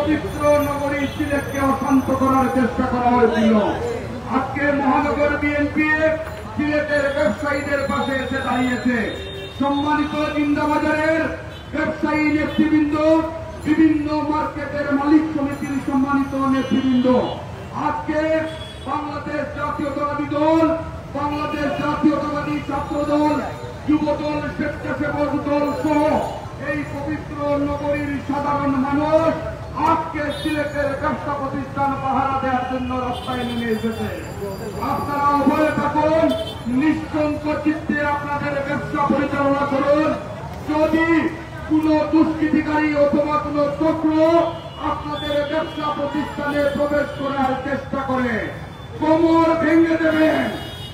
পবিত্র নগরী সিলেটকে অশান্ত করার চেষ্টা করা হয়েছিল। আজকে মহানগর বিএনপি সিলেটের ব্যবসায়ীদের পাশে এসে দাঁড়িয়েছে। সম্মানিত জিন্দাবাজারের ব্যবসায়ী নেতৃবৃন্দ, বিভিন্ন মার্কেটের মালিক সমিতির সম্মানিত নেতৃবৃন্দ, আজকে বাংলাদেশ জাতীয়তাবাদী দল, বাংলাদেশ জাতীয়তাবাদী ছাত্র দল, যুব দল, স্বেচ্ছাসেবক দল সহ এই পবিত্র নগরীর সাধারণ মানুষ আজকে সিলেটের ব্যবসা প্রতিষ্ঠান পাহারা দেওয়ার জন্য রাস্তায় নেমে এসেছে। আপনারা উভয়ে থাকুন, নিঃসংক চিত্তে আপনাদের ব্যবসা পরিচালনা করুন। যদি কোন দুষ্কৃতিকারী অথবা কোন চক্র আপনাদের ব্যবসা প্রতিষ্ঠানে প্রবেশ করার চেষ্টা করে, কোমর ভেঙে দেবেন,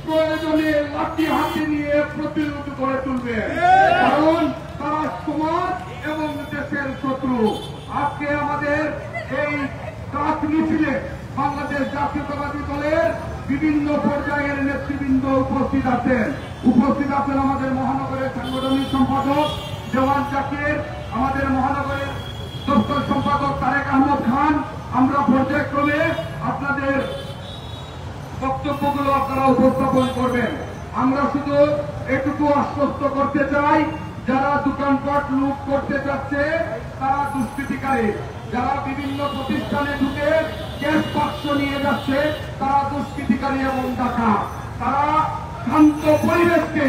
প্রয়োজনে লাঠি হাতে নিয়ে প্রতিরোধ করে তুলবেন, কারণ তারা সমাজ এবং দেশের শত্রু। আজকে আমাদের এই কাজ মিছিলে বাংলাদেশ জাতীয়তাবাদী দলের বিভিন্ন পর্যায়ের নেতৃবৃন্দ উপস্থিত আছেন। আমাদের মহানগরের সাংগঠনিক সম্পাদক দেওয়ান জাকির, আমাদের মহানগরের দপ্তর সম্পাদক তারেক আহমদ খান। আমরা পর্যায়ক্রমে আপনাদের বক্তব্যগুলো আপনারা উপস্থাপন করবেন। আমরা শুধু এটুকু আশ্বস্ত করতে চাই, যারা দোকানপাট লুট করতে চাচ্ছে তারা দুষ্কৃতিকারী, যারা বিভিন্ন প্রতিষ্ঠানে ঢুকে গ্যাস বাক্স নিয়ে যাচ্ছে তারা দুষ্কৃতিকারী এবং ডাকাত। তারা শান্ত পরিবেশকে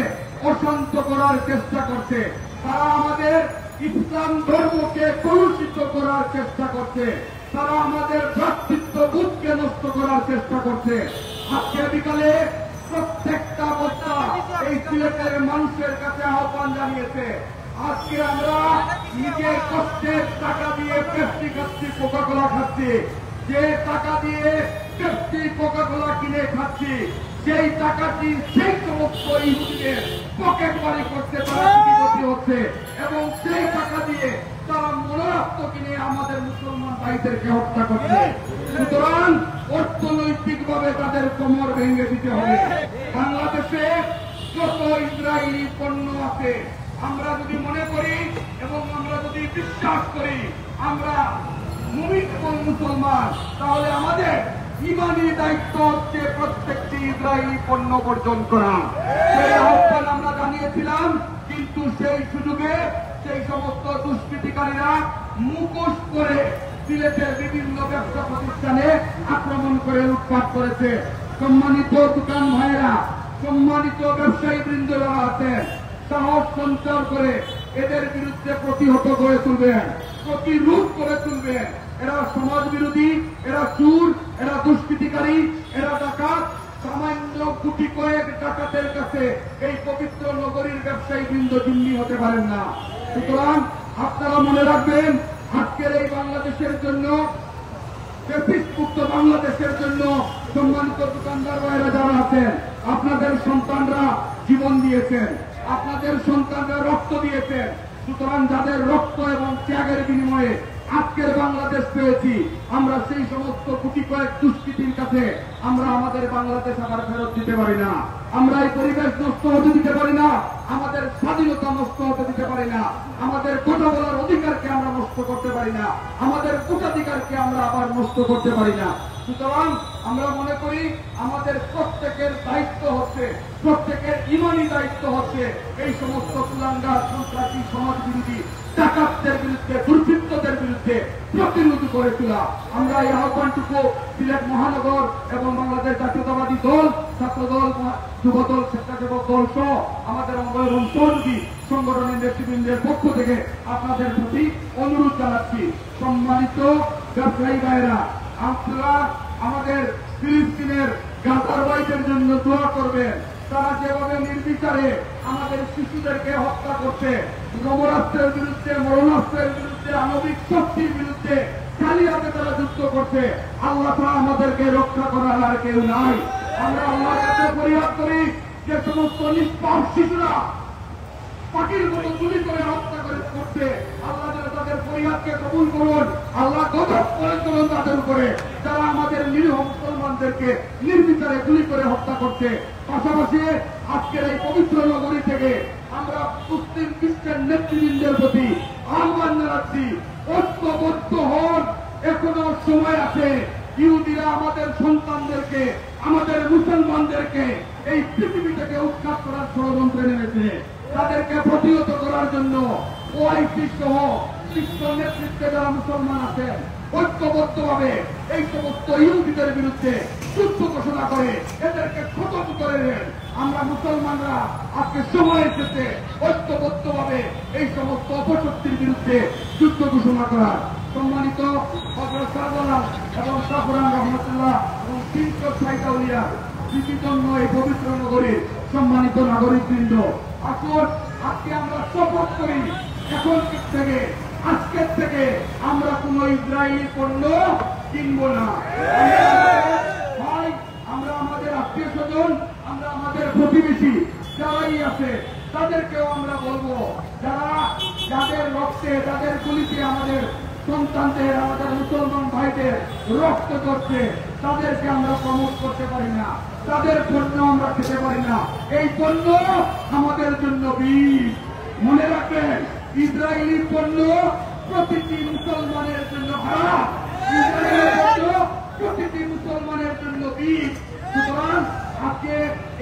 অশান্ত করার চেষ্টা করছে, তারা আমাদের ইসলাম ধর্মকে কলুষিত করার চেষ্টা করছে, তারা আমাদের ভ্রাতৃত্ববোধকে নষ্ট করার চেষ্টা করছে। আজকে বিকালে প্রত্যেকটা বক্তা এই সিলেটের মানুষের কাছে আহ্বান জানিয়েছে, আজকে আমরা নিজের কষ্টের টাকা দিয়ে পেপসি খাচ্ছি, কোকা-কোলা খাচ্ছি, যে টাকা দিয়ে পেপসি কোকা-কোলা কিনে খাচ্ছি, সেই টাকাটি সেই সমস্ত ইহুদিদের পকেট বাড়ি করতে তারা ক্ষতি হচ্ছে এবং সেই টাকা দিয়ে তারা মনোরত্ব কিনে আমাদের মুসলমান ভাইদেরকে হত্যা করছে। সুতরাং অর্থনৈতিকভাবে তাদের কোমর ভেঙে দিতে হবে। বাংলাদেশে যত ইসরায়েলি পণ্য আছে, আমরা যদি মনে করি এবং আমরা যদি বিশ্বাস করি আমরা মুমিন এবং মুসলমান, তাহলে আমাদের ইমানি দায়িত্ব হচ্ছে প্রত্যেকটি ইসরায়েলি পণ্য বর্জন করা। সেই আহ্বান আমরা জানিয়েছিলাম, কিন্তু সেই সুযোগে সেই সমস্ত দুষ্কৃতিকারীরা মুখোশ করে সিলেটের বিভিন্ন ব্যবসা প্রতিষ্ঠানে আক্রমণ করে লুটপাট করেছে। সম্মানিত দোকান ভাইয়েরা, সম্মানিত ব্যবসায়ী বৃন্দরা আছেন, সাহস সঞ্চার করে এদের বিরুদ্ধে প্রতিহত করে তুলবেন, প্রতিরোধ করে তুলবেন। এরা সমাজ বিরোধী, এরা চোর, এরা দুষ্কৃতিকারী, এরা ডাকাত। সামান্য কোটি কয়েক ডাকাতের কাছে এই পবিত্র নগরীর ব্যবসায়ী বৃন্দ জিম্মি হতে পারেন না। সুতরাং আপনারা মনে রাখবেন, আজকের এই বাংলাদেশের জন্য, মুক্ত বাংলাদেশের জন্য সম্মানিত দোকানদার ভাইরা যারা আছেন, আপনাদের সন্তানরা জীবন দিয়েছেন, আপনাদের সন্তানরা রক্ত দিয়েছেন। সুতরাং যাদের রক্ত এবং ত্যাগের বিনিময়ে আজকের বাংলাদেশ পেয়েছি, আমরা সেই সমস্ত কোটি কয়েক দুষ্কৃতির কাছে আমরা আমাদের বাংলাদেশ আবার ফেরত দিতে পারি না। আমরা এই পরিবেশ নষ্ট হতে দিতে পারি না, আমাদের স্বাধীনতা নষ্ট হতে দিতে পারি না, আমাদের কথা বলার অধিকারকে আমরা নষ্ট করতে পারি না, আমাদের ভোটাধিকারকে আমরা আবার নষ্ট করতে পারি না। সুতরাং আমরা মনে করি আমাদের প্রত্যেকের দায়িত্ব হচ্ছে, প্রত্যেকের ইমানি দায়িত্ব হচ্ছে এই সমস্ত কুলাঙ্গার, সন্ত্রাসী, সমাজ বিরোধী ডাকাতদের বিরুদ্ধে, দুর্বৃত্তদের বিরুদ্ধে প্রতিরোধ করে তোলা। আমরা এই আহ্বানটুকু সিলেট মহানগর এবং বাংলাদেশ জাতীয়তাবাদী দল, ছাত্র দল, যুব দল, স্বেচ্ছাসেবক দল সহ আমাদের অঙ্গ এবং সহযোগী সংগঠনের নেতৃবৃন্দের পক্ষ থেকে আপনাদের প্রতি অনুরোধ জানাচ্ছি। সম্মানিত ব্যবসায়ী ভাইয়েরা, আপনারা আমাদের ফিলিস্তিনের গাজার ভাইদের জন্য দোয়া করবেন। তারা যেভাবে নির্বিচারে আমাদের শিশুদেরকে হত্যা করছে, ব্রহ্মাস্ত্রের বিরুদ্ধে, মরণাস্ত্রের বিরুদ্ধে, আণবিক শক্তির বিরুদ্ধে খালি হাতে তারা যুদ্ধ করছে। আল্লাহ তাআলা আমাদেরকে রক্ষা করার আর কেউ নাই। আমরা আল্লাহর কাছে ফরিয়াদ করি, যে সমস্ত নিষ্পাপ শিশুরা পাখির মতো গুলি করে হত্যা করছে, আল্লাহ যেন তাদের ফরিয়াদকে কবুল করুন। আল্লাহ গজব করে চলুন তাদের উপরে, যারা আমাদের নিরীহ মুসলমানদেরকে নির্বিচারে গুলি করে হত্যা করছে। পাশাপাশি আজকের এই পবিত্র নগরী থেকে আমরা মুসলিম খ্রিস্টান নেতৃবৃন্দের প্রতি আহ্বান জানাচ্ছি, ঐক্যবদ্ধ হন, সময় আছে ইহুদিরা আমাদের সন্তানদেরকে, আমাদের মুসলমানদেরকে এই পৃথিবী থেকে উৎখাত করার ষড়যন্ত্রে নেমেছে। তাদেরকে প্রতিহত করার জন্য ওআইসি সহ বিশ্ব নেতৃত্বে যারা মুসলমান আছেন ঐক্যবদ্ধভাবে এই সমস্ত ইহুদিদের বিরুদ্ধে যুদ্ধ ঘোষণা করে এদেরকে খতম করে দেন। আমরা মুসলমানরা আজকে সময় এসেছে ঐক্যবদ্ধভাবে এই সমস্ত অপশক্তির বিরুদ্ধে যুদ্ধ ঘোষণা করার। সম্মানিত হযরত শাহজালাল এবং সাফরান রহমতুল্লাহ এবং 300 আউলিয়া জন্য এই পবিত্র নগরীর সম্মানিত নাগরিকবৃন্দ, আসুন আজকে আমরা শপথ করি এখন থেকে, আজকের থেকে আমরা কোন ইসরায়েলি পণ্য কিনব না। আমরা আমাদের আত্মীয় স্বজন, আমরা আমাদের প্রতিবেশী যারাই আছে তাদেরকেও আমরা বলবো, যাদের রক্তে, যাদের গুলিতে আমাদের সন্তানদের, আমাদের মুসলমান ভাইদের রক্ত করছে, তাদেরকে আমরা প্রমোট করতে পারি না, তাদের পণ্য আমরা খেতে পারি না। এই পণ্য আমাদের জন্য বিষ। মনে রাখবেন, ইসরায়েলি পণ্য প্রতিটি মুসলমানের জন্য হারাম, ইসরায়েলি পণ্য প্রতিটি মুসলমানের জন্য বিষ। সুতরাং আজকে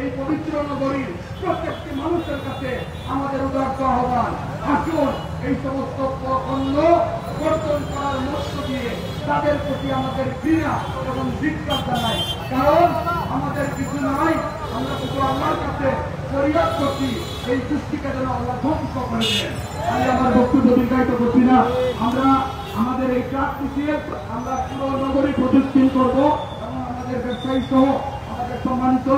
এই পবিত্র নগরীর প্রত্যেকটি মানুষের কাছে আমাদের উদার্ত আহ্বান, আসুন এই সমস্ত পণ্য বর্জন করার মধ্য দিয়ে তাদের প্রতি আমাদের ঘৃণা এবং ধিক্কার জানাই। কারণ আমাদের কিছু নাই, আমরা শুধু আল্লাহর কাছে ফরিয়াদ করছি এই সৃষ্টিকে যেন আল্লাহ ধ্বংস করে দেন। আমি আমার বক্তব্য দীর্ঘায়িত করছি না। আমরা আমাদের এই ট্রাক মিছিল আমরা পুরো নগরী প্রদক্ষিণ করব এবং আমাদের ব্যবসায়ী সহ আমাদের সম্মানিত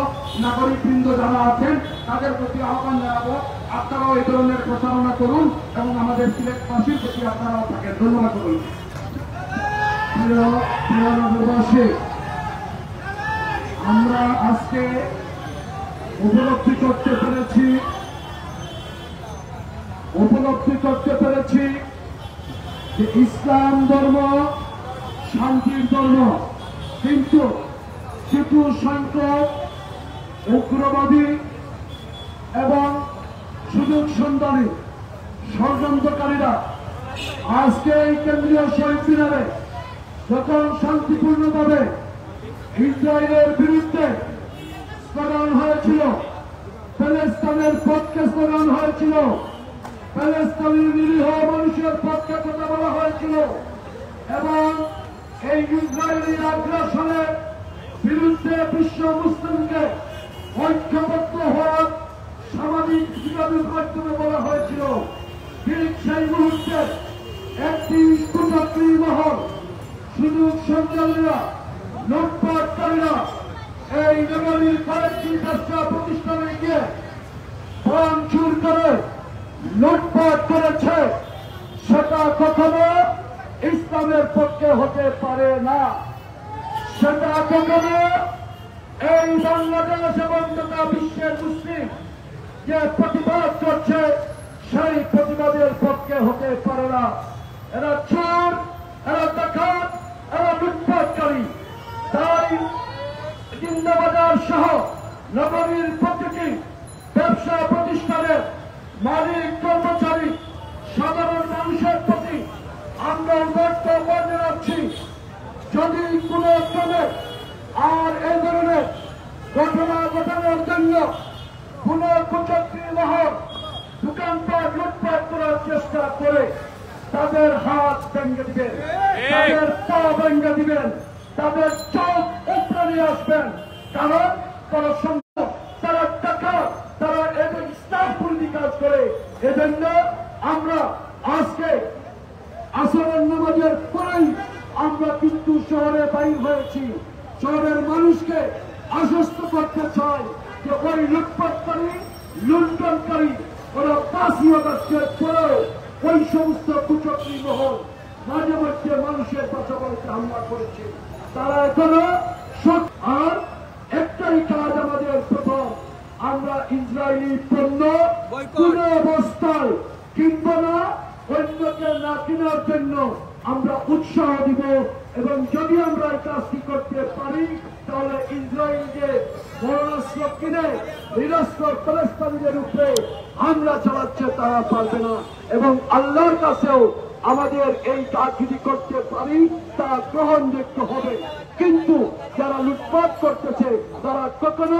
নাগরিকবৃন্দ যারা আছেন তাদের প্রতি আহ্বান জানাবো, আপনারাও এই ধরনের প্রচারণা করুন এবং আমাদের সিলেটবাসীর প্রতি আপনারাও থাকেন। ধন্যবাদ করুন। প্রিয় নগরবাসী, আমরা আজকে উপলব্ধি করতে পেরেছি যে ইসলাম ধর্ম শান্তির ধর্ম, কিন্তু কিছু সংখ্যক উগ্রবাদী এবং সুযোগ সন্ধানী ষড়যন্ত্রকারীরা আজকে এই কেন্দ্রীয় শহীদ মিনারে যখন শান্তিপূর্ণভাবে ইসরায়েলের বিরুদ্ধে স্লোগান হয়েছিল, প্যালেস্তাইনের পক্ষে স্লোগান হয়েছিল, প্যালেস্তাইনের নিরীহ মানুষের পক্ষে কথা বলা হয়েছিল এবং এই ইসরায়েলি আগ্রাসনের বিরুদ্ধে বিশ্ব মুসলিমকে ঐক্যবদ্ধ হওয়ার সামাজিক যোগাযোগ মাধ্যমে বলা হয়েছিল, ঠিক সেই মুহূর্তে একটি কুচক্রী মহল, সুযোগ সন্ধানীরা, লুটপাটকারীরা এই নগরীর কয়েকটি ব্যবসা প্রতিষ্ঠানে গিয়ে ভাঙচুর করে লুটপাট করেছে। সেটা কখনো ইসলামের পক্ষে হতে পারে না, সেটা কখনো এই বাংলাদেশ এবং গোটা বিশ্বের মুসলিম যে প্রতিবাদ করছে সেই প্রতিবাদের পক্ষে হতে পারে না। এরা চোর, এরা ডাকাত, এরা লুটপাটকারী। তাই জিন্দাবাজার সহ নগরীর প্রতিটি ব্যবসা প্রতিষ্ঠানের মালিক, কর্মচারী, সাধারণ মানুষের প্রতি আমরা উদাত্ত আহ্বান জানাচ্ছি, যদি কোন ক্রমে আর এই ধরনের ঘটনা ঘটানোর জন্য কোন কুচক্রী মহল দোকানপাট লুটপাট করার চেষ্টা করে তাদের হাত ভেঙে দিবেন, তাদের পা ভেঙে দিবেন, তাদের চোখ উপরে নিয়ে আসবেন। কারণ তারা সম্ভব, তারা টাকা, তারা এদের ইসলাম বিরোধী কাজ করে। এজন্য আমরা আজকে আসরের নামাজের পরেই আমরা কিন্তু শহরে বাইর হয়েছি, শহরের মানুষকে আশ্বস্ত করতে চাই যে ওই লুটপাটকারী, লুণ্ঠনকারী ওরা 5ই আগস্টের পরেও ওই সমস্ত কুচক্রী মহল মাঝে মধ্যে মানুষের পাশাপাশি হামলা করেছে, তারা এখনো আর একটাই কাজ আমাদের প্রথম, আমরা ইসরায়েলি পণ্য কোন অবস্থায় কিনব না, অন্যকে না কেনার জন্য আমরা উৎসাহ দিব এবং যদি আমরা এই কাজটি করতে পারি তাহলে ইসরায়েল যে বরণাস্ত্র কিনে নিরস্ত্র প্যালেস্তাইনের উপরে হামলা চালাচ্ছে তারা পারবে না এবং আল্লাহর কাছেও আমাদের এই কাজ যদি করতে পারি তা গ্রহণযোগ্য হবে। কিন্তু যারা লুটপাট করতেছে তারা কখনো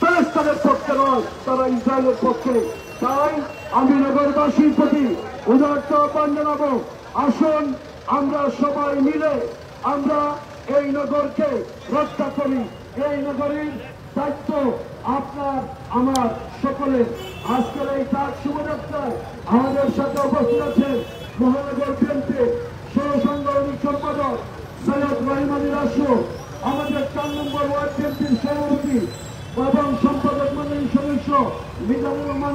ফিলিস্তিনের পক্ষে নয়, তারা ইসরায়েলের পক্ষে। তাই আমি নগরবাসীর প্রতি উদারতা আহ্বান জানাবো, আসুন আমরা সবাই মিলে আমরা এই নগরকে রক্ষা করি। এই নগরীর দায়িত্ব আপনার আমার সকলের। আজকের এই কাজ শুভযাত্রায় আমাদের সাথে উপস্থিত আছেন মহানগর বিএনপির সহসাংগঠনিক সম্পাদক সৈয়দ রহিম আলী রাসু, আমাদের 4 নম্বর ওয়ার্ড বিএনপির সভাপতি এবং সম্পাদক মন্ডলীর সদস্য মিজানুর রহমান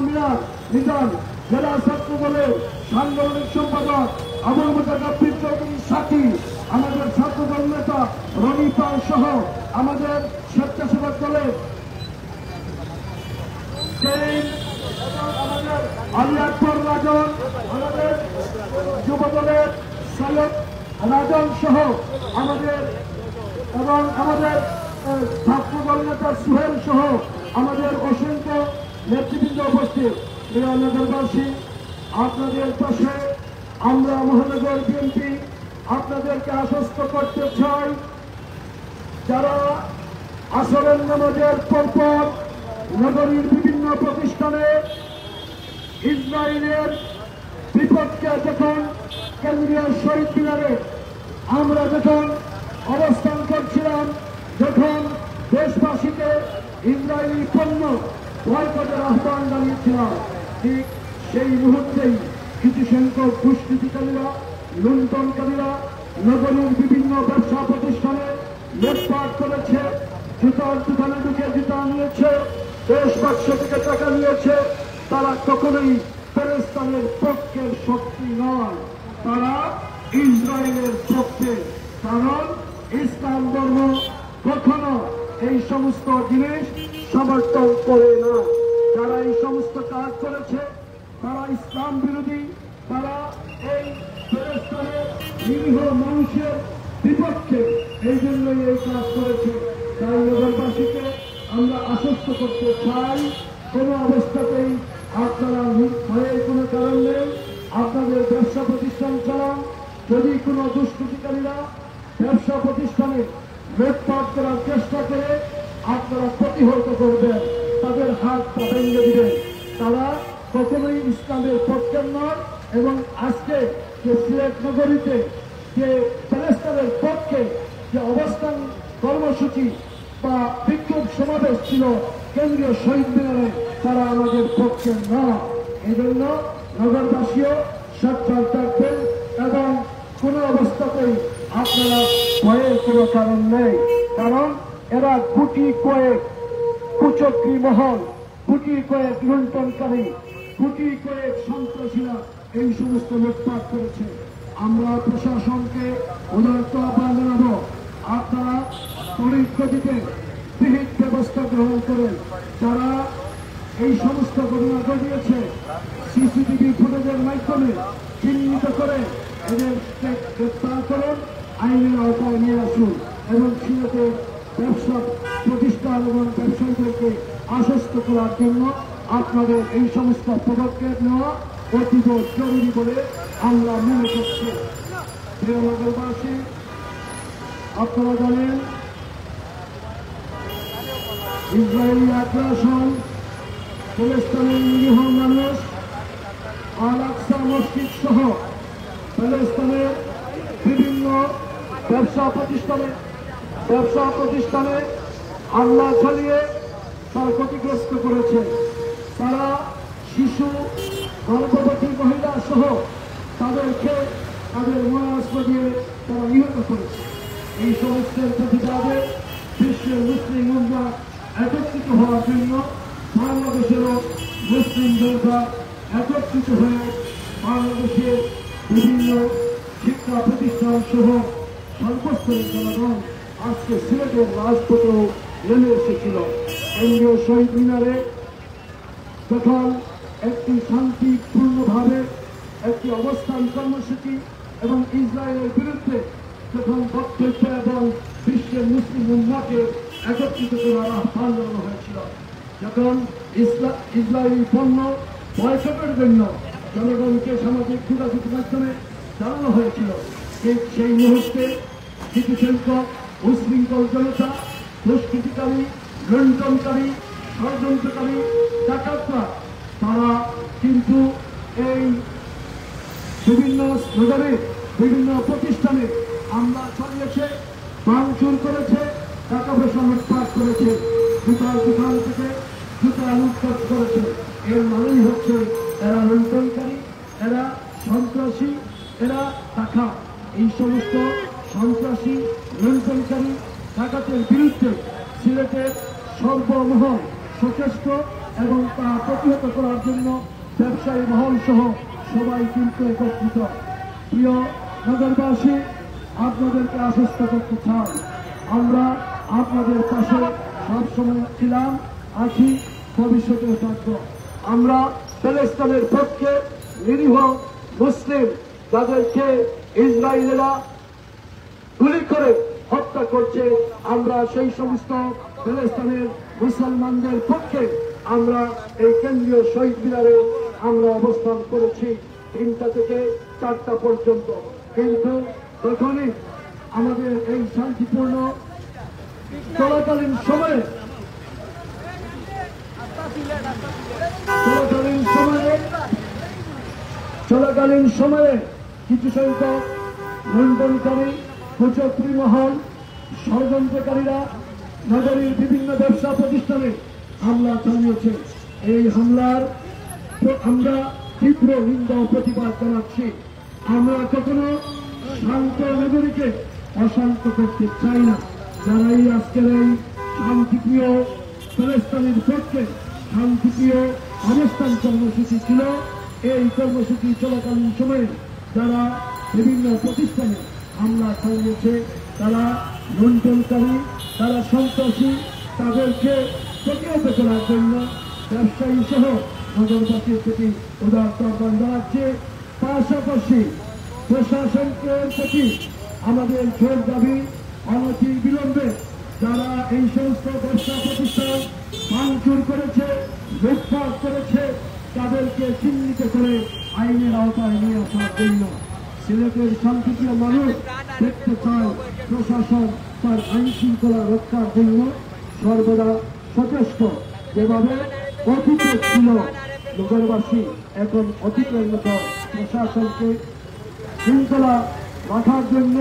মিজান, জেলা ছাত্র দলের সাংগঠনিক সম্পাদক আবুল মুতাকাব্বির চৌধুরী সাকি, আমাদের ছাত্রদল নেতা রনি পাল সহ আমাদের স্বেচ্ছাসেবক দলের আমাদের আলী আকবর রাজন, আমাদের যুব দলের সৈয়দ রাজন সহ আমাদের এবং আমাদের ছাত্রদল নেতা সুহেল সহ আমাদের অসংখ্য নেতৃবৃন্দ উপস্থিত। প্রিয় নগরবাসী, আপনাদের পাশে আমরা মহানগর বিএনপি আপনাদেরকে আশ্বস্ত করতে চাই, যারা আসরের নামাজের পরপর নগরীর বিভিন্ন প্রতিষ্ঠানে ইসরায়েলের বিপক্ষে যখন কেন্দ্রীয় শহীদ মিনারে আমরা যখন অবস্থান করছিলাম, যখন দেশবাসীকে ইসরায়েলি পণ্য বয়কটের আহ্বান জানিয়েছিলাম, ঠিক সেই মুহূর্তেই কিছু সংখ্যক দুষ্কৃতিকারীরা লুণ্ঠনকারীরা নগরীর বিভিন্ন ব্যবসা প্রতিষ্ঠানে লুটপাট করেছে, জুতার দোকানে ঢুকে জুতা নিয়েছে, দেশ বাক্স থেকে টাকা নিয়েছে। তারা কখনোই ফিলিস্তিনের পক্ষের শক্তি নয়, তারা ইসরায়েলের পক্ষে। কারণ ইসলাম ধর্ম কখনো এই সমস্ত জিনিস সমর্থন করে না। যারা এই সমস্ত কাজ করেছে তারা ইসলাম বিরোধী, তারা এই ফিলিস্তিনের নিরীহ মানুষের বিপক্ষে, এই জন্যই এই কাজ করেছে। তাই নগরবাসীকে আমরা আশ্বস্ত করতে চাই, কোন অবস্থাতেই আপনারা ভয়ের কোনো কারণ নেই। আপনাদের ব্যবসা প্রতিষ্ঠান চালান, যদি কোনো দুষ্কৃতিকারীরা ব্যবসা প্রতিষ্ঠানে লুটপাট করার চেষ্টা করে আপনারা প্রতিহত করবেন, তাদের হাত পা ভেঙে দিবেন। তারা কখনোই ইসলামের পক্ষের নয়। এবং আজকে যে সিলেট নগরীতে যে ফিলিস্তিনের পক্ষে যে অবস্থান কর্মসূচি বা বিক্ষোভ সমাবেশ ছিল কেন্দ্রীয় শহীদ মিনারে, তারা আমাদের পক্ষে নয়। এই জন্য নগরবাসীও সাবধান থাকবেন এবং কোন অবস্থাতেই আপনারা ভয়ের কোনো কারণ নেই। কারণ এরা গুটি কয়েক কুচক্রী মহল, গুটি কয়েক লুণ্ঠনকারী, গুটি কয়েক সন্ত্রাসীরা এই সমস্ত লুটপাট করেছে। আমরা প্রশাসনকে উদারত আহ্বান জানাবো, আপনারা তড়িৎ গতিতে বিহিত ব্যবস্থা গ্রহণ করেন। যারা এই সমস্ত ঘটনা ঘটিয়েছে সিসিটিভি ফুটেজের মাধ্যমে চিহ্নিত করে এদেরকে গ্রেপ্তার করুন, আইনের আওতায় নিয়ে আসুন এবং সিলেটের ব্যবসা প্রতিষ্ঠান এবং ব্যবসায়ীদেরকে আশ্বস্ত করার জন্য আপনাদের এই সমস্ত পদক্ষেপ নেওয়া অতীব জরুরি বলে আমরা মনে করছি। প্রিয় নগরবাসী, আপনারা জানেন ইসরায়েলি আগ্রাসন ফিলিস্তিনের নিরীহ মানুষ আল আকসা মসজিদ সহ ফিলিস্তিনের বিভিন্ন ব্যবসা প্রতিষ্ঠানে হামলা চালিয়ে তার ক্ষতিগ্রস্ত করেছে। তারা শিশু, গর্ভবতী মহিলা সহ তাদেরকে তাদের মরাস্ত্র দিয়ে তারা নিহত করেছে। এই সমস্যার প্রতিবাদে বিশ্বের মুসলিম উম্মাহ একত্রিত হওয়ার জন্য বাংলাদেশেরও মুসলিম জনতা একত্রিত হয়ে বাংলাদেশের বিভিন্ন শিক্ষা প্রতিষ্ঠান সহ সর্বস্তরের জনগণ আজকে সিলেটের রাজপথেও নেমে এসেছিল। কেন্দ্রীয় শহীদ মিনারে যখন একটি শান্তিপূর্ণভাবে একটি অবস্থান কর্মসূচি এবং ইসরায়েলের বিরুদ্ধে যখন বক্তব্য এবং বিশ্বের মুসলিম উম্মাহকে একত্রিত করার আহ্বান জানানো হয়েছিল, যখন ইসরায়েলি পণ্য বয়কটের জন্য জনগণকে সামাজিক যোগাযোগ মাধ্যমে জানানো হয়েছিল। ঠিক সেই মুহূর্তে কিছু সংখ্যক উশৃঙ্খল জনতা, দুষ্কৃতিকারী, লুণ্ঠনকারী, ষড়যন্ত্রকারী, ডাকাতরা তারা কিন্তু এই বিভিন্ন স্লোগানে বিভিন্ন প্রতিষ্ঠানে হামলা চালিয়েছে, ভাঙচুর করেছে, টাকা পয়সা লুটপাট করেছে, দোকান থেকে জুতা লুটপাট করেছে। এর মানেই হচ্ছে এরা লুণ্ঠনকারী, এরা সন্ত্রাসী, এরা ডাকাত। এই সমস্ত সন্ত্রাসী, লুণ্ঠনকারী, ডাকাতের বিরুদ্ধে সিলেটের সর্বমহল সচেষ্ট এবং তা প্রতিহত করার জন্য ব্যবসায়ী মহল সহ সবাই কিন্তু একত্রিত। প্রিয় নগরবাসী, আপনাদেরকে আশ্বস্ত করতে চাই, আমরা আপনাদের পাশে সবসময় ছিলাম, আছি, ভবিষ্যতে থাকব। আমরা প্যালেস্তাইনের পক্ষে নিরীহ মুসলিম যাদেরকে ইসরায়েলিরা গুলি করে হত্যা করছে, আমরা সেই সমস্ত প্যালেস্তাইনের মুসলমানদের পক্ষে আমরা এই কেন্দ্রীয় শহীদ মিনারে আমরা অবস্থান করেছি 3টা থেকে 4টা পর্যন্ত। কিন্তু তখনই আমাদের এই শান্তিপূর্ণ চলাকালীন সময়ে কিছু সংখ্যক লুণ্ঠনকারী, কুচক্রী মহল, ষড়যন্ত্রকারীরা নগরীর বিভিন্ন ব্যবসা প্রতিষ্ঠানে হামলা চালিয়েছে। এই হামলার আমরা তীব্র নিন্দা ও প্রতিবাদ জানাচ্ছি। আমরা কখনো শান্ত নগরীকে অশান্ত করতে চাই না। যারাই আজকের এই শান্তিপ্রিয় প্যালেস্তাইনের পক্ষে শান্তিপ্রিয় অবস্থান কর্মসূচি ছিল, এই কর্মসূচি চলাকালীন সময়ে যারা বিভিন্ন প্রতিষ্ঠানে হামলা চালিয়েছে, তারা লুণ্ঠনকারী, তারা সন্ত্রাসী, তাদেরকে প্রতিহত করার জন্য ব্যবসায়ী সহ নগরবাসীর প্রতি উদারত আহ্বান জানাচ্ছে। পাশাপাশি প্রশাসনের প্রতি আমাদের জোর দাবি, অনতি বিলম্বে যারা এই সমস্ত ব্যবসা প্রতিষ্ঠান ভাঙচুর করেছে, লুটপাট করেছে, তাদেরকে চিহ্নিত করে আইনের আওতায় নিয়ে আসার জন্য সিলেটের শান্তিপ্রিয় মানুষ দেখতে চায় প্রশাসন তার আইন শৃঙ্খলা রক্ষার জন্য সর্বদা সচেষ্ট। যেভাবে অতীত ছিল নগরবাসী, এখন অতীতের মতো প্রশাসনকে শৃঙ্খলা রাখার জন্য,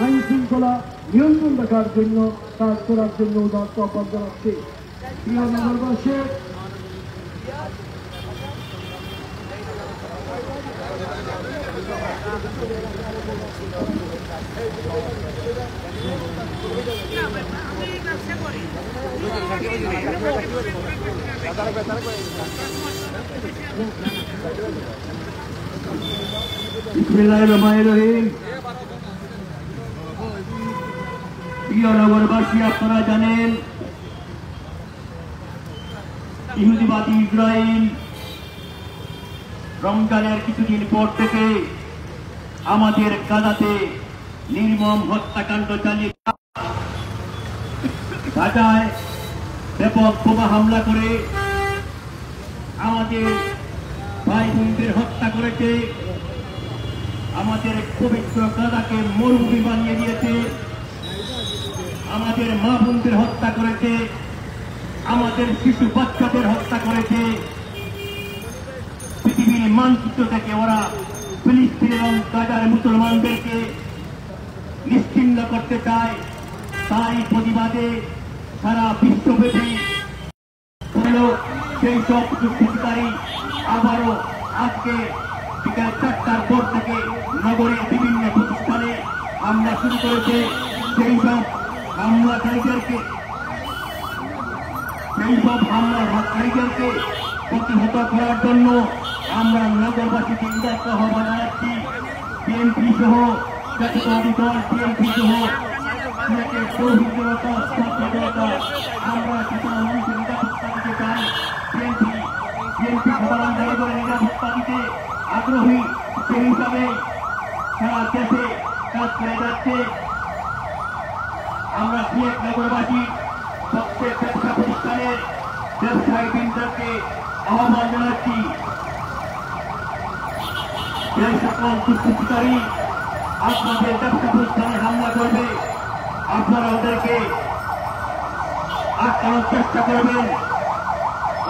আইন শৃঙ্খলা নিয়ন্ত্রণ রাখার জন্য কাজ করার জন্য উদারত আহ্বান জানাচ্ছি। প্রিয় নগরবাসী, বিসমিল্লাহিররহমানিররহিম। প্রিয় নগরবাসী, আপনারা জানেন ইহুদিবাদী ইসরায়েল রমজানের কিছুদিন পর থেকে আমাদের গাজাতে নির্মম হত্যাকাণ্ড চালিয়ে গাজায় ব্যাপক বোমা হামলা করে আমাদের ভাই বোনদের হত্যা করেছে, আমাদের পবিত্র গাজাকে মরুভূমি বানিয়ে দিয়েছে, আমাদের মা বোনদের হত্যা করেছে, আমাদের শিশু বাচ্চাদের হত্যা করেছে। পৃথিবীর মানচিত্র থেকে ওরা ফিলিস্তিন এবং গাজার মুসলমানদেরকে নিশ্চিহ্ন করতে চায়। তাই প্রতিবাদে সারা বিশ্বব্যাপী সেই সব দুষ্কৃতিকারী আবারও আজকে বিকেল 4টার পর থেকে নগরের বিভিন্ন প্রতিষ্ঠানে হামলা শুরু করেছে। সেই সব হামলাকারীদেরকে প্রতিহত করার জন্য আমরা নগরবাসীকে উদাত্ত আহ্বান জানাচ্ছি। বিএনপি সহ জাতীয়তাবাদী দল, বিএনপি সহ সিলেটের তৌহিদ জনতা, ছাত্র জনতা, আমরা সাধারণ মানুষের নিরাপত্তা দিতে চাই। বিএনপি সাধারণ জনগণের নিরাপত্তা দিতে আগ্রহী, সেই হিসাবে সারা দেশে কাজ করে যাচ্ছে। আমরা সিলেট নগরবাসী প্রত্যেক ব্যবসা প্রতিষ্ঠানের ব্যবসায়ী বৃন্দকে আহ্বান জানাচ্ছি, যে সকল দুষ্কৃতিকারী আপনাদের ব্যবসা প্রতিষ্ঠানে হামলা করবে, আপনারা ওদেরকে আটকানোর চেষ্টা করবেন,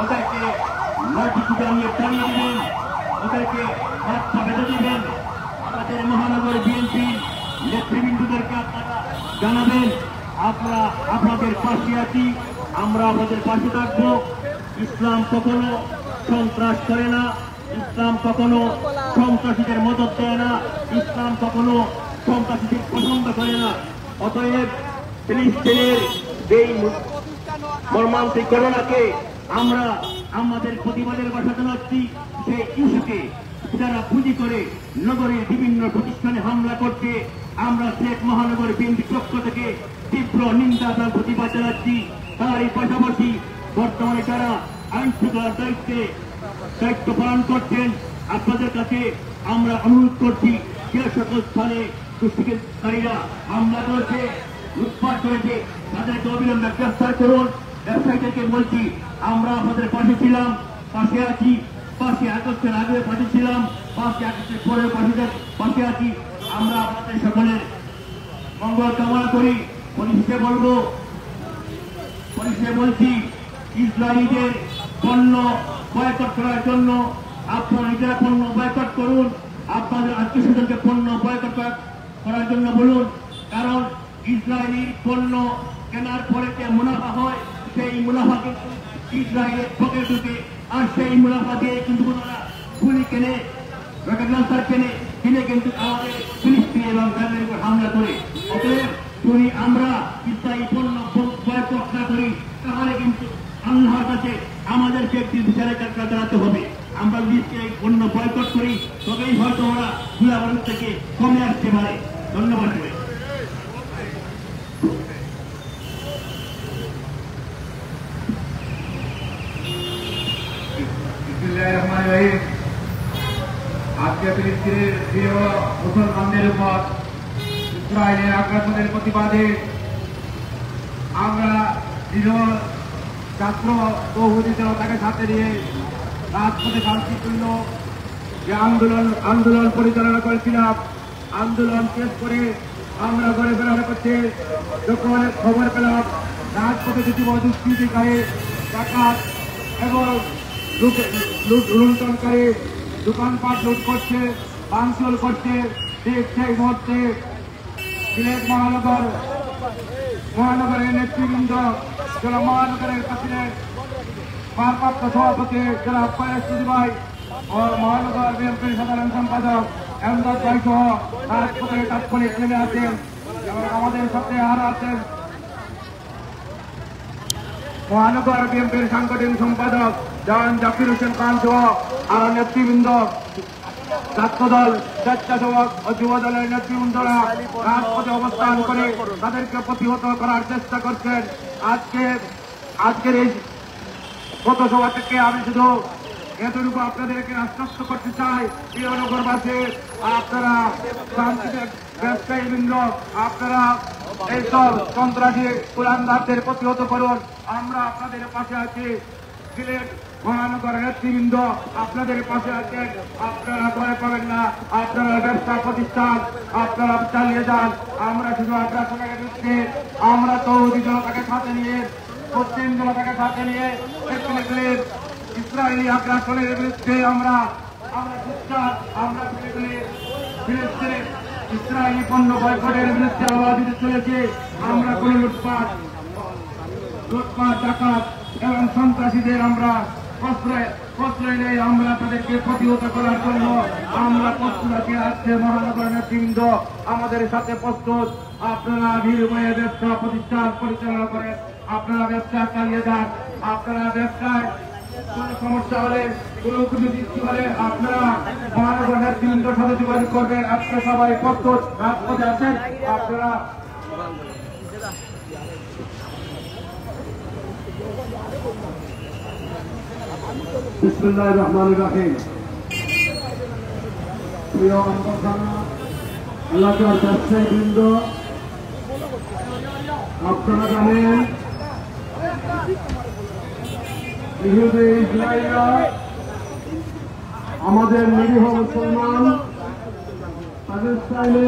ওদেরকে লাঠি নিয়ে টানিয়ে দিবেন, ওদেরকে হাত পা বেঁধে দিবেন। আমাদের মহানগর বিএনপি নেতৃবৃন্দদেরকে আপনারা জানাবেন আমরা আপনাদের পাশে আছি, আমরা আপনাদের পাশে থাকবো। ইসলাম কখনো সন্ত্রাস করে না, ইসলাম কখনো সন্ত্রাসীদের মদত দেয় না, ইসলাম কখনো সন্ত্রাসীদের পছন্দ করে না। অতএব ফিলিস্তিনের এই মর্মান্তিক ঘটনাকে আমরা আমাদের প্রতিবাদের বাসা জানাচ্ছি। সেই ইস্যুকে যারা পুঁজি করে নগরের বিভিন্ন প্রতিষ্ঠানে হামলা করছে, আমরা শেখ মহানগর বিএনপি পক্ষ থেকে তীব্র নিন্দা এবং প্রতিবাদ জানাচ্ছি। তারই পাশাপাশি বর্তমানে যারা আইন শৃঙ্খলার দায়িত্ব পালন করছেন, আপনাদের কাছে আমরা অনুরোধ করছি, যে সকল স্থানে দুষ্কৃতিকারীরা হামলা করেছে, লুটপাট করেছে, তাদেরকে অবিলম্বে গ্রেফতার করুন। ব্যবসায়ীদেরকে বলছি, আমরা আপনাদের পাশে ছিলাম, পাশে আছি, 5 আগস্টের আগে পাশে ছিলাম, 5 আগস্টের পরে পাশে আছি। আমরা আপনাদের সকলের মঙ্গল কামনা করি। পুলিশে বলছি, ইসরায়েলিদের পণ্য বয়কট করার জন্য আপনারা নিজেরা পণ্য বয়কট করুন, আপনাদের আত্মীয় স্বজনকে পণ্য বয়কট করার জন্য বলুন। কারণ ইসরায়েলি পণ্য কেনার পরে যে মুনাফা হয়, সেই মুনাফা কিন্তু ইসরায়েলের পকেটে ঢুকে, আর সেই মুনাফা দিয়ে কিন্তু তারা গুলি কেনে, রকেট লঞ্চার কিনে কিন্তু আমাদের ফিলিস্তিন এবং গাজার উপর হামলা করে। অতএব যদি আমরা ইসরায়েলি পণ্য বয়কট না করি, তাহলে কিন্তু আল্লাহর কাছে আমাদেরকে একটি বিচারের কাজ জানাতে হবে। আমরা যদি এই পণ্য বয়কট করি, তবেই হয়তো ওরা গুলাবারুদ থেকে কমে আসতে পারে। ধন্যবাদ। আজকে ফিলিস্তিনের প্রিয় মুসলমানদের উপর ইসরায়েলের আগ্রাসনের প্রতিবাদে আমরা দৃঢ় ছাত্র তৌহিদি জনতাকে সাথে নিয়ে রাজপথে শান্তিপূর্ণ যে আন্দোলন পরিচালনা করেছিলাম। আন্দোলন শেষ করে আমরা ঘরে বেড়ানো করতে যখন খবর পেলাম রাজপথে যদি দুষ্কৃতিকারী ডাকাত এবং লুণ্ঠনকারী দোকানপাট লুট করছে, ভাঙচুর করছে, ঠিক সেই মুহূর্তে সিলেট মহানগরের নেতৃবৃন্দ, যারা মহানগরের প্রেসিডেন্ট, ভারপ্রাপ্ত সভাপতি যারা ফয়েজ ভাই ও মহানগর বিএনপির সাধারণ সম্পাদক এমদাদ ভাই সহ রাজপথে তাৎক্ষণিক নেমে আসেন এবং আমাদের সাথে আরো আছেন মহানগর বিএনপির সাংগঠনিক সম্পাদক জওয়ান জাকির হোসেন খান সহ আরো নেতৃবৃন্দ, ছাত্রদল, স্বেচ্ছাসেবক ও যুব দলের নেতৃবৃন্দরা রাজপথে অবস্থান করে তাদেরকে প্রতিহত করার চেষ্টা করছেন। আজকের এই পথসভা থেকে আমি শুধু এতটুকু আপনাদেরকে আশ্বস্ত করতে চাই, প্রিয় নগরবাসী, আপনারা শান্তিতে ব্যবসায়ীবৃন্দ, আপনারা এইসব সন্ত্রাসী কুলাঙ্গারদের প্রতিহত করুন। আমরা আপনাদের পাশে আছি। সিলেট মহানগর নেতৃবৃন্দ আপনাদের পাশে আছেন। আপনারা ভয় পাবেন না, আপনারা ব্যবসা প্রতিষ্ঠান আপনারা চালিয়ে যান। আমরা শুধু আগ্রাসনের বিরুদ্ধে, আমরা তৌহিদি জনতাকে সাথে নিয়ে, পশ্চিম জনতাকে সাথে নিয়ে ইসরায়েলি আগ্রাসনের বিরুদ্ধে আমরা ফিলিস্তিনের ইসরায়েলি পণ্য বয়কটের বিরুদ্ধে আওয়াজ দিতে চলেছি। আমরা কোন লুটপাট ডাকাত এবং সন্ত্রাসীদের আমরা প্রশ্রয় নেই। আমরা তাদেরকে প্রতিহত করার জন্য আমরা প্রস্তুত আছি। আজকে মহানগর নেতৃবৃন্দ আমাদের সাথে প্রস্তুত। আপনারা নির্ভয়ে ব্যবসা প্রতিষ্ঠান পরিচালনা করেন, আপনারা ব্যবসা চালিয়ে যান। আপনারা ব্যবসায় কোন সমস্যা হলে, কোন কিছু সৃষ্টি হলে আপনারা মহানগর নেতৃবৃন্দের সাথে যোগাযোগ করবেন। আজকে সবাই প্রস্তুত, রাজপথে আছেন আপনারা। বিসমিল্লাহির রহমানির রহিম। প্রিয় এলাকার ব্যবসায়ীবৃন্দ, আপনারা জানেন ইহুদি ইসরায়েলরা আমাদের নিরীহ মুসলমান তাদের স্টাইলে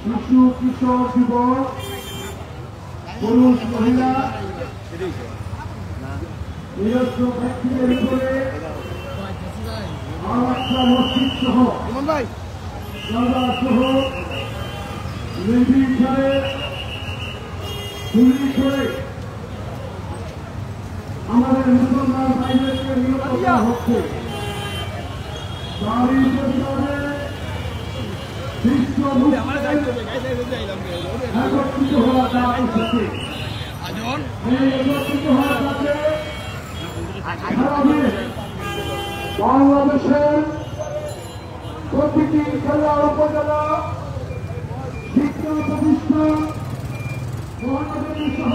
শিশু কিশোর যুবক পুরুষ মহিলা নিজস্ব ব্যক্তিদের উপরে আলাদা মসজিদ সহ জায়গা সহ নির্বিচারে গুলি করে আমাদের মুসলমান ভাইদেরকে নিয়োগ করা হচ্ছে। তারই প্রতিবাদে বিশ্ব একত্রিত হওয়া দাবি হচ্ছে। এই একত্রিত হওয়া যাতে বাংলাদেশের প্রতিটি জেলা উপজেলা শিক্ষা প্রতিষ্ঠান মহানগরী সহ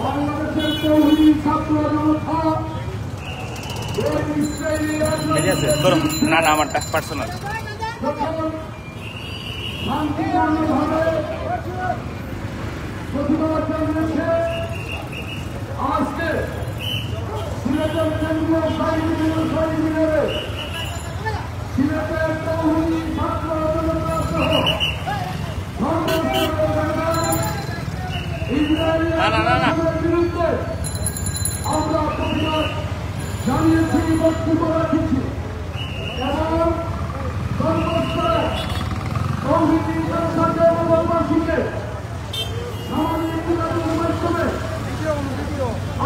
বাংলাদেশের তৌহিদি ছাত্র জনতা না না আমারটা পার্সোনাল শান্তিপূর্ণভাবে প্রতিবাদ জানিয়েছে। আজকে সিলেটের কেন্দ্রীয় শহীদ মিনারে সিলেটের তৌহিদি ছাত্র জনতা সহ ইসরায়েলের বিরুদ্ধে আমরা প্রতিবাদ জানিয়েছি, বক্তব্য রাখেছি এবং সর্বস্তরে তৌহিদি জনতাকে নগরবাসীকে সামাজিক যোগাযোগের মাধ্যমে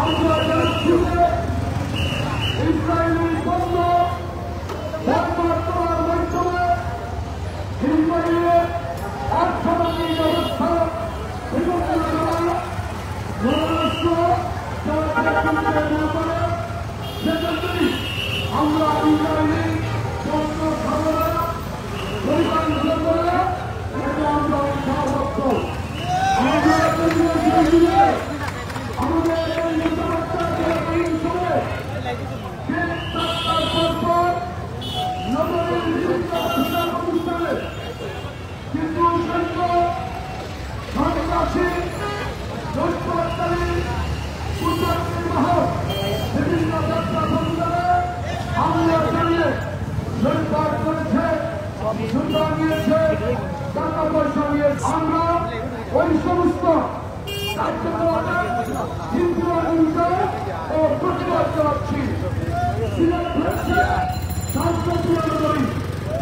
আমরা জানাচ্ছি যে ইসরায়েলি পণ্য ব্যবহার করার মাধ্যমে ইসরায়েলের অর্থনৈতিক ব্যবস্থা বিবেচনা করা মহারাষ্ট্র সেক্ষেত্রে আমরা ইসরায়েলি পণ্য খাবার পরিচালিত করে এটা আমরা উৎসাহবদ্ধ। আমাদের এই নিরাপত্তাকে করে নগরের বিভিন্ন শিক্ষা প্রতিষ্ঠানে কিন্তু সন্ত্রাসী লুটপাটকারী কুচক্রী বাহক বিভিন্ন যাত্রা প্রতিষ্ঠানে হামলা চালিয়ে লুটপাট করেছে, সুন্দর নিয়েছে, টাকা পয়সা নিয়েছে। আমরা ওই সমস্ত কার্যকলাপের ও প্রতিবাদ জানাচ্ছি।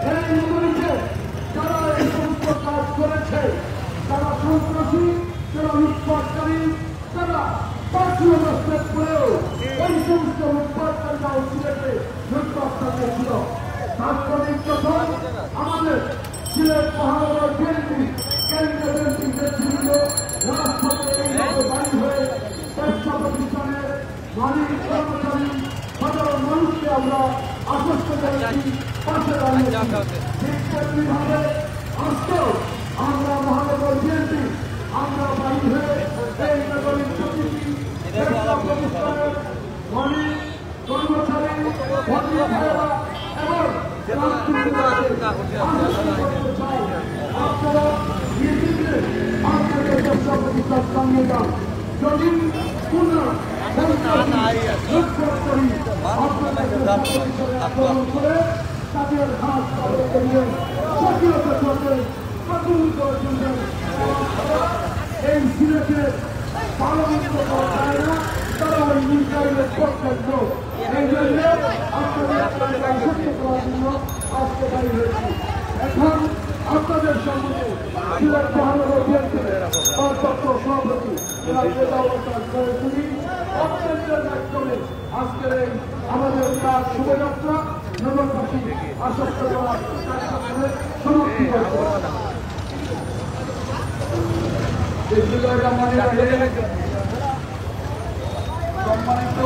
এই নগরীতে যারা এই সমস্ত কাজ করেছে তারা সন্ত্রাসী, তারা লুটপাটকারী, তারা পার্শ্বীয় রাষ্ট্রের পরেও ওই সমস্ত লুটপাটকারীরাও সিলেটে লুটপাট চালিয়েছিল। তাৎক্ষণিক যখন আমাদের সিলেট মহানগর বিএনপি কেন্দ্রীয় বিএনপি নেতৃবৃন্দ রাজপথে এইভাবে বাড়ি হয়ে ব্যবসা প্রতিষ্ঠানের মালিক কর্মচারী সাধারণ মানুষকে আমরা আশ্বস্ত করেছি, পাশে দাঁড়িয়েছি। ঠিক তেমনিভাবে আজকেও আমরা মহানগর বিএনপি আমরা বাড়ি হয়ে এই নগরীর প্রতিটি ব্যবসা প্রতিষ্ঠানের মালিক কর্মচারী ভাইয়েরা এবং আপনারা নির্বিঘ্নে আপনাদের ব্যবসা প্রতিষ্ঠান সঙ্গে যান। যদি পূর্ণ আক্রমণ করে তাদের হাত করিয়ে স্বাধীনতা করবে এই সিলেটের পার্লামেন্ট করা যায় না, তারা ওই ইসরায়েলের কর্তব্য। এই জন্য আপনাদের সত্য করার জন্য আজকে বাড়ি হয়েছি। এখন আপনাদের সম্মুখে সিলেট মহানগর বিএনপির ভারপ্রাপ্ত সভাপতি আজকের এই আমাদের কাজ শুভযাত্রা নগরবাসী আশ্বস্ত করার সমাপ্তি করছে। সম্মানিত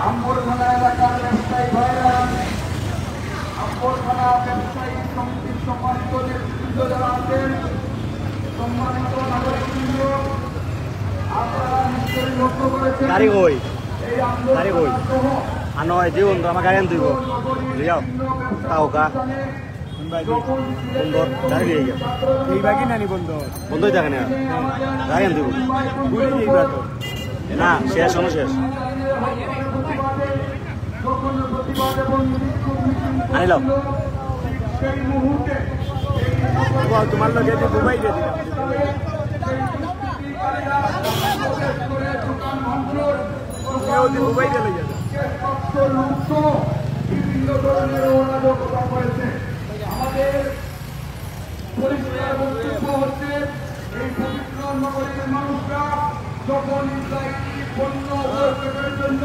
আম্বরখানা এলাকার ব্যবসায়ী ভাইরা, আম্বরখানা ব্যবসায়ী সমিতির সম্মানিত নেতৃবৃন্দ যারা আছেন, সম্মানিত নাগরিকবৃন্দ, আপনারা নিশ্চয়ই লক্ষ্য করেছেন এই আন্দোলন সহ আনয় জীবন তো আমার গাড়ি আনতে যাও তাওকা বন্ধ দাঁড়িয়ে গেছে এই বাকি নানি বন্ধ বন্ধই থাকে না গাড়ি আনতে না শেষ শেষ আনিলাম সেই মুহূর্তে তোমার লগে যে দুবাই দিয়ে দিলাম দুবাই দিয়ে লইয়া বিভিন্ন ধরনের অরাজকতা করেছে। আমাদের পরিষ্কার বক্তব্য হচ্ছে এই পবিত্র নগরীর মানুষরা যখন ইসরায়েলি পণ্য বয়কটের জন্য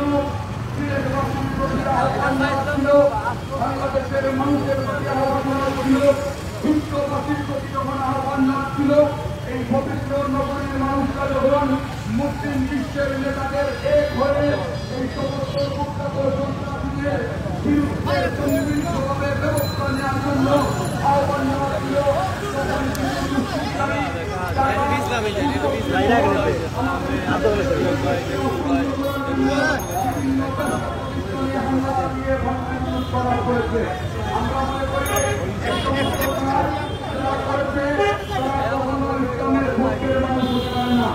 আহ্বান জানাচ্ছিল, বাংলাদেশের মানুষের প্রতি আহ্বান জানাচ্ছিল, বিশ্ববাসীর প্রতি যখন আহ্বান জানাচ্ছিল, এই পবিত্র নগরীর মানুষরা যখন মুসলিম বিশ্বের নেতাদের এক হয়ে এই সমস্ত কুখ্যাত সন্ত্রাসীদের বিরুদ্ধে সম্মিলিতভাবে ব্যবস্থা নেওয়ার জন্য আহ্বান জানাচ্ছিল, তখন করা হয়েছে। আমরা মনে করি ইসলামের পক্ষের মানুষ হতে পারে না।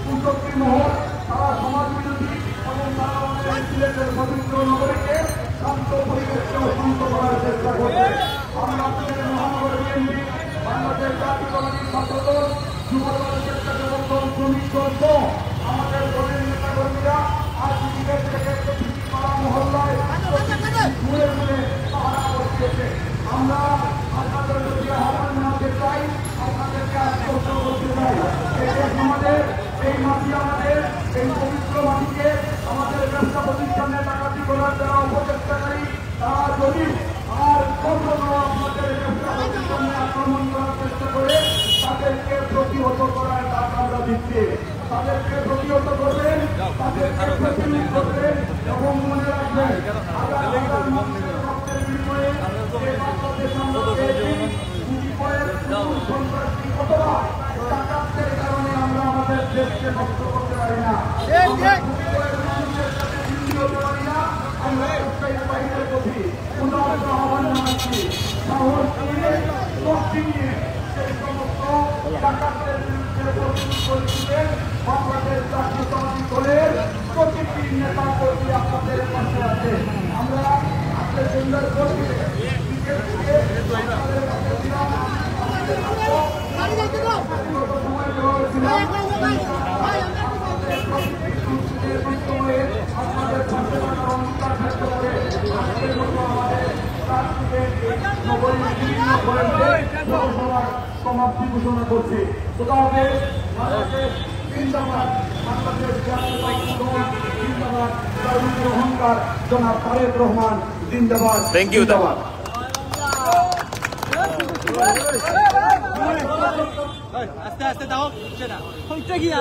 কুশক্তি মহল, তারা সমাজ বিরোধী এবং তারা আমাদের সিলেটের পবিত্র নগরীকে শান্ত পরিবেশকে অশান্ত করার চেষ্টা করছে। আমরা সিলেটের মহানগর বিএনপি, বাংলাদেশ জাতীয়তাবাদী ছাত্রদল, যুবদল, স্বেচ্ছাসেবক দল, শ্রমিক দল, আমাদের দলের নেতাকর্মীরা আজ সিলেট থেকে প্রতিটি পাড়া মহল্লায় ঘুরে ঘুরে পাহারা করতেছে। আমরা আপনাদের প্রতি আহ্বান জানাতে চাই, আপনাদেরকে আশ্বস্ত করতে চাই, এই দেশ আমাদের, এই মাটি আমাদের, এই পবিত্র মাটিকে আমাদের ব্যবসা প্রতিষ্ঠানে ডাকাতি করার যারা অপচেষ্টাকারী, তারা যদি আর কখনো আপনাদের ব্যবসা প্রতিষ্ঠানে আক্রমণ করার চেষ্টা করে তাদেরকে প্রতিহত করার ডাক আমরা দিচ্ছি। তাদেরকে প্রতিহত করবেন, তাদেরকে প্রতিরোধ করবেন এবং মনে রাখবেন হাজার মানুষের রক্তের বিনিময়ে যে বাংলাদেশ আমরা পেয়েছি, সন্ত্রাসী অথবা ডাকাতদের কারণে আমরা আমাদের দেশকে নষ্ট করতে পারি না, মানুষের সাথে বিরোধী হতে পারি না। আমরা ব্যবসায়ীর বাইরের প্রতি উদাহরণ আহ্বান জানাচ্ছি, সাহস নিয়ে শক্তি নিয়ে সেই সমস্ত ডাকাতদের বিরুদ্ধে প্রতিরোধ করছিলেন। বাংলাদেশ জাতীয়তাবাদী দলের প্রতিটি নেতা কর্মী আপনাদের পাশে আছে। আমরা আপনাদের সুন্দর কর্মী সমাপ্তি ঘোষণা করছি। অহংকার জনাব তারেক রহমান জিন্দাবাদ। Thank you. আস্তে আস্তে দাও, হচ্ছে না, হইতে গিয়া